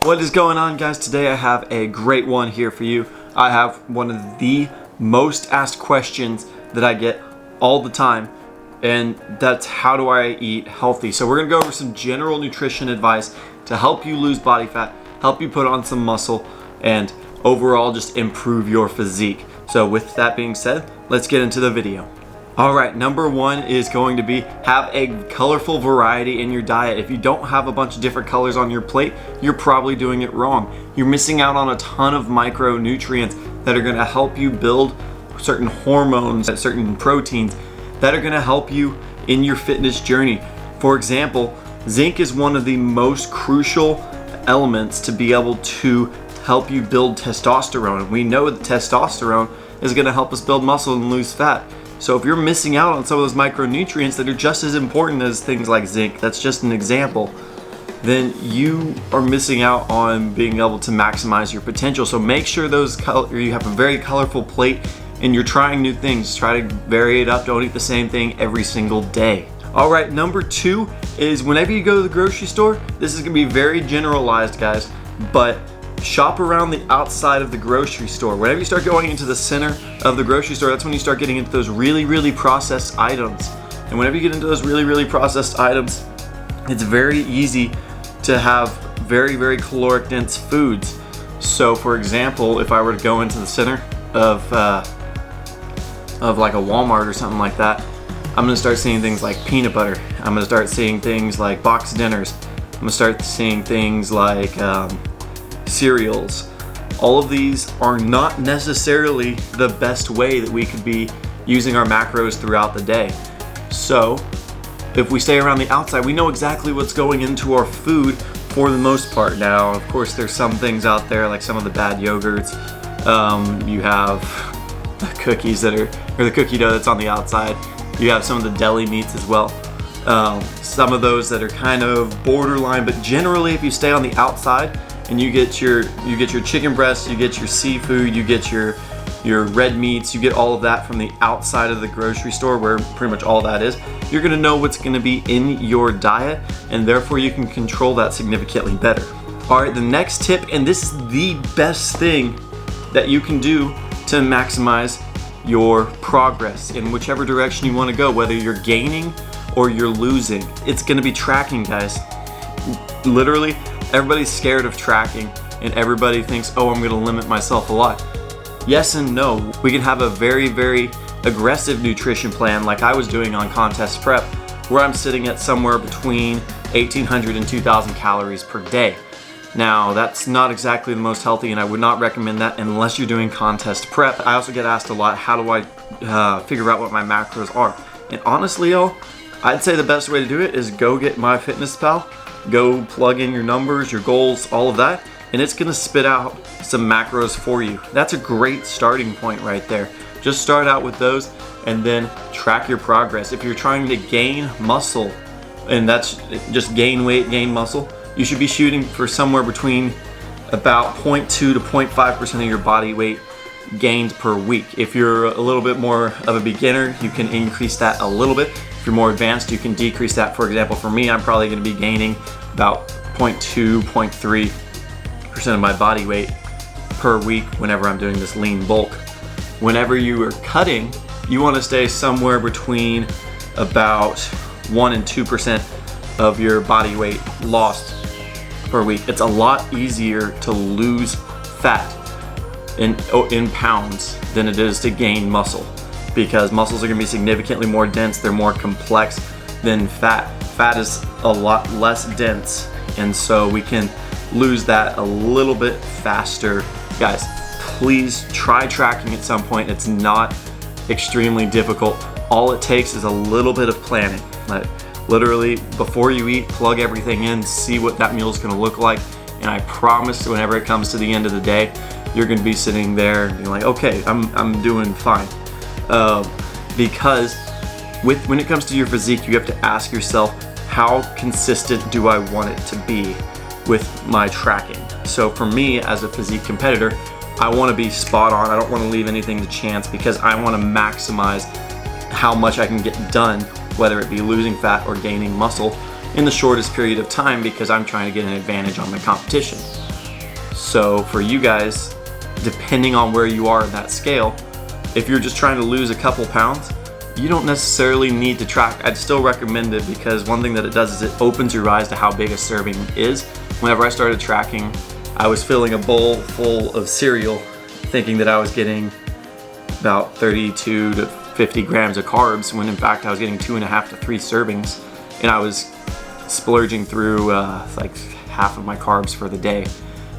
What is going on, guys? Today I have a great one here for you. I have one of the most asked questions that I get all the time, and that's how do I eat healthy? So we're gonna go over some general nutrition advice to help you lose body fat, help you put on some muscle, and overall just improve your physique. So with that being said, let's get into the video. All right, number one is going to be have a colorful variety in your diet. If you don't have a bunch of different colors on your plate, you're probably doing it wrong. You're missing out on a ton of micronutrients that are gonna help you build certain hormones, certain proteins that are gonna help you in your fitness journey. For example, zinc is one of the most crucial elements to be able to help you build testosterone. We know that testosterone is gonna help us build muscle and lose fat. So if you're missing out on some of those micronutrients that are just as important as things like zinc, that's just an example, then you are missing out on being able to maximize your potential. So make sure you have a very colorful plate and you're trying new things. Try to vary it up. Don't eat the same thing every single day. All right, number two is whenever you go to the grocery store, this is gonna be very generalized, guys, but shop around the outside of the grocery store. Whenever you start going into the center of the grocery store, that's when you start getting into those really processed items. And whenever you get into those really processed items, it's very easy to have very caloric dense foods. So for example, if I were to go into the center of like a Walmart or something like that, I'm gonna start seeing things like peanut butter. I'm gonna start seeing things like boxed dinners. I'm gonna start seeing things like cereals. All of these are not necessarily the best way that we could be using our macros throughout the day. So if we stay around the outside, we know exactly what's going into our food for the most part. Now, of course, there's some things out there like some of the bad yogurts. You have the cookies or the cookie dough that's on the outside. You have some of the deli meats as well. Some of those that are kind of borderline, but generally if you stay on the outside, and you get your chicken breasts, you get your seafood, you get your red meats, you get all of that from the outside of the grocery store where pretty much all that is, you're gonna know what's gonna be in your diet, and therefore you can control that significantly better. All right, the next tip, and this is the best thing that you can do to maximize your progress in whichever direction you wanna go, whether you're gaining or you're losing. It's gonna be tracking, guys. Literally, everybody's scared of tracking and everybody thinks, oh, I'm gonna limit myself a lot. Yes and no. We can have a very aggressive nutrition plan like I was doing on contest prep, where I'm sitting at somewhere between 1,800 and 2,000 calories per day. Now, that's not exactly the most healthy, and I would not recommend that unless you're doing contest prep. I also get asked a lot, how do I figure out what my macros are? And honestly, y'all, I'd say the best way to do it is go get MyFitnessPal. Go plug in your numbers, your goals, all of that, and it's gonna spit out some macros for you. That's a great starting point right there. Just start out with those and then track your progress. If you're trying to gain muscle, and that's just gain weight, gain muscle, you should be shooting for somewhere between about 0.2 to 0.5% of your body weight gained per week. If you're a little bit more of a beginner, you can increase that a little bit. If you're more advanced, you can decrease that. For example, for me, I'm probably gonna be gaining about 0.2, 0.3% of my body weight per week whenever I'm doing this lean bulk. Whenever you are cutting, you wanna stay somewhere between about 1 and 2% of your body weight lost per week. It's a lot easier to lose fat in pounds than it is to gain muscle, because muscles are gonna be significantly more dense, they're more complex than fat. Fat is a lot less dense, and so we can lose that a little bit faster. Guys, please try tracking at some point. It's not extremely difficult. All it takes is a little bit of planning. Like, literally, before you eat, plug everything in, see what that meal is gonna look like, and I promise whenever it comes to the end of the day, you're gonna be sitting there and being like, okay, I'm doing fine. Because when it comes to your physique, you have to ask yourself, how consistent do I want it to be with my tracking? So for me, as a physique competitor, I want to be spot on. I don't want to leave anything to chance, because I want to maximize how much I can get done, whether it be losing fat or gaining muscle in the shortest period of time, because I'm trying to get an advantage on the competition. So for you guys, depending on where you are in that scale, if you're just trying to lose a couple pounds, you don't necessarily need to track. I'd still recommend it, because one thing that it does is it opens your eyes to how big a serving is. Whenever I started tracking, I was filling a bowl full of cereal thinking that I was getting about 32 to 50 grams of carbs, when in fact I was getting 2.5 to 3 servings, and I was splurging through like half of my carbs for the day.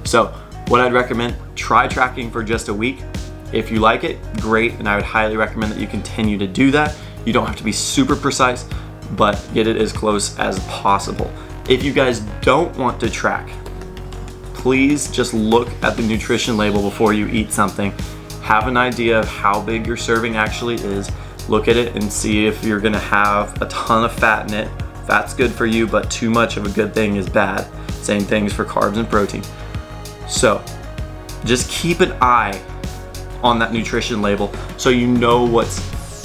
So what I'd recommend, try tracking for just a week. If you like it, great, and I would highly recommend that you continue to do that. You don't have to be super precise, but get it as close as possible. If you guys don't want to track, please just look at the nutrition label before you eat something. Have an idea of how big your serving actually is. Look at it and see if you're gonna have a ton of fat in it. Fat's good for you, but too much of a good thing is bad. Same things for carbs and protein. So just keep an eye on that nutrition label so you know what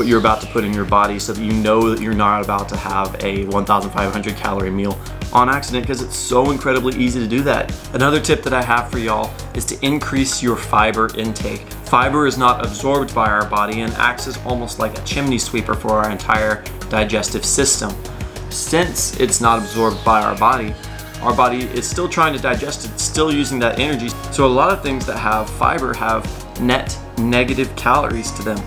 you're about to put in your body, so that you know that you're not about to have a 1,500 calorie meal on accident, because it's so incredibly easy to do that. Another tip that I have for y'all is to increase your fiber intake. Fiber is not absorbed by our body and acts as almost like a chimney sweeper for our entire digestive system. Since it's not absorbed by our body is still trying to digest it, still using that energy. So a lot of things that have fiber have net negative calories to them.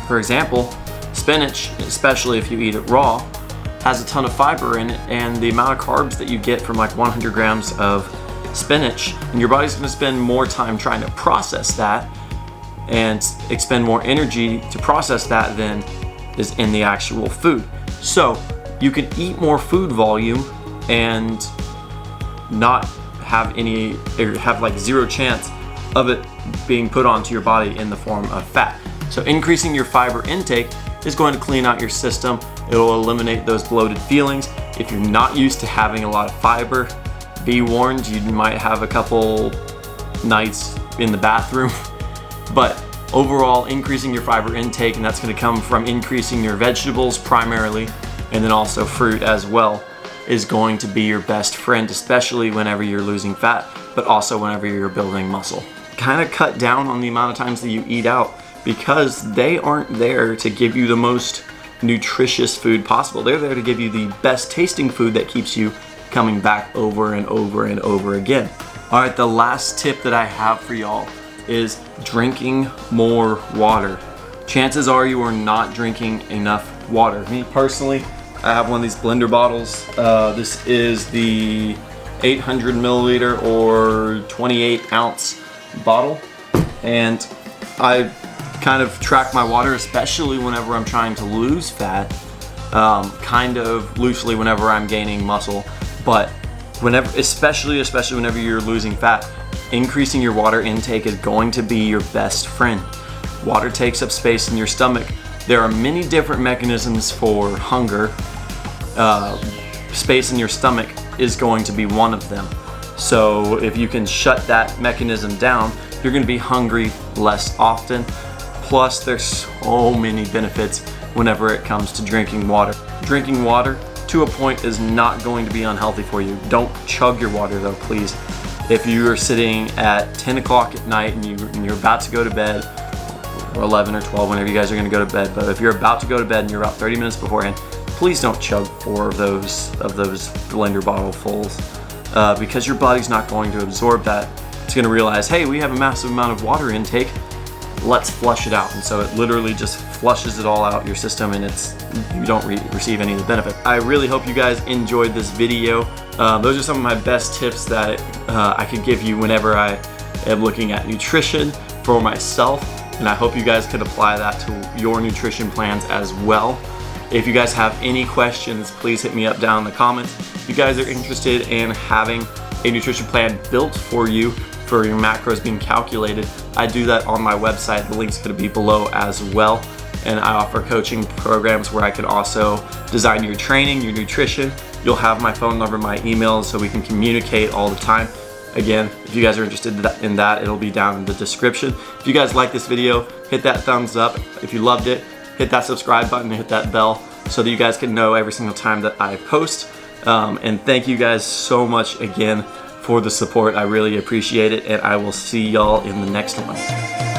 For example, spinach, especially if you eat it raw, has a ton of fiber in it, and the amount of carbs that you get from like 100 grams of spinach, and your body's going to spend more time trying to process that and expend more energy to process that than is in the actual food. So you can eat more food volume and not have any, or have like zero chance of it being put onto your body in the form of fat. So increasing your fiber intake is going to clean out your system. It'll eliminate those bloated feelings. If you're not used to having a lot of fiber, be warned, you might have a couple nights in the bathroom. But overall, increasing your fiber intake, and that's going to come from increasing your vegetables primarily, and then also fruit as well, is going to be your best friend, especially whenever you're losing fat, but also whenever you're building muscle. Kind of cut down on the amount of times that you eat out, because they aren't there to give you the most nutritious food possible. They're there to give you the best tasting food that keeps you coming back over and over and over again. All right, the last tip that I have for y'all is drinking more water. Chances are you are not drinking enough water. Me personally, I have one of these blender bottles. This is the 800 milliliter or 28 ounce bottle, and I kind of track my water, especially whenever I'm trying to lose fat, kind of loosely whenever I'm gaining muscle, but whenever, especially whenever you're losing fat, increasing your water intake is going to be your best friend. Water takes up space in your stomach. There are many different mechanisms for hunger. Space in your stomach is going to be one of them. So if you can shut that mechanism down, you're going to be hungry less often. Plus, there's so many benefits whenever it comes to drinking water. Drinking water to a point is not going to be unhealthy for you. Don't chug your water though, please. If you are sitting at 10 o'clock at night and you're about to go to bed, or 11 or 12, whenever you guys are going to go to bed, but if you're about to go to bed and you're about 30 minutes beforehand, please don't chug 4 of those blender bottle fulls, because your body's not going to absorb that. It's going to realize, hey, we have a massive amount of water intake, let's flush it out. And so it literally just flushes it all out your system, and you don't receive any of the benefit. I really hope you guys enjoyed this video. Those are some of my best tips that I could give you whenever I am looking at nutrition for myself, and I hope you guys could apply that to your nutrition plans as well. If you guys have any questions, please hit me up down in the comments. If you guys are interested in having a nutrition plan built for you, for your macros being calculated, I do that on my website. The link's going to be below as well. And I offer coaching programs where I can also design your training, your nutrition. You'll have my phone number, my email, so we can communicate all the time. Again, if you guys are interested in that, it'll be down in the description. If you guys like this video, hit that thumbs up. If you loved it, hit that subscribe button and hit that bell so that you guys can know every single time that I post. And thank you guys so much again for the support. I really appreciate it, and I will see y'all in the next one.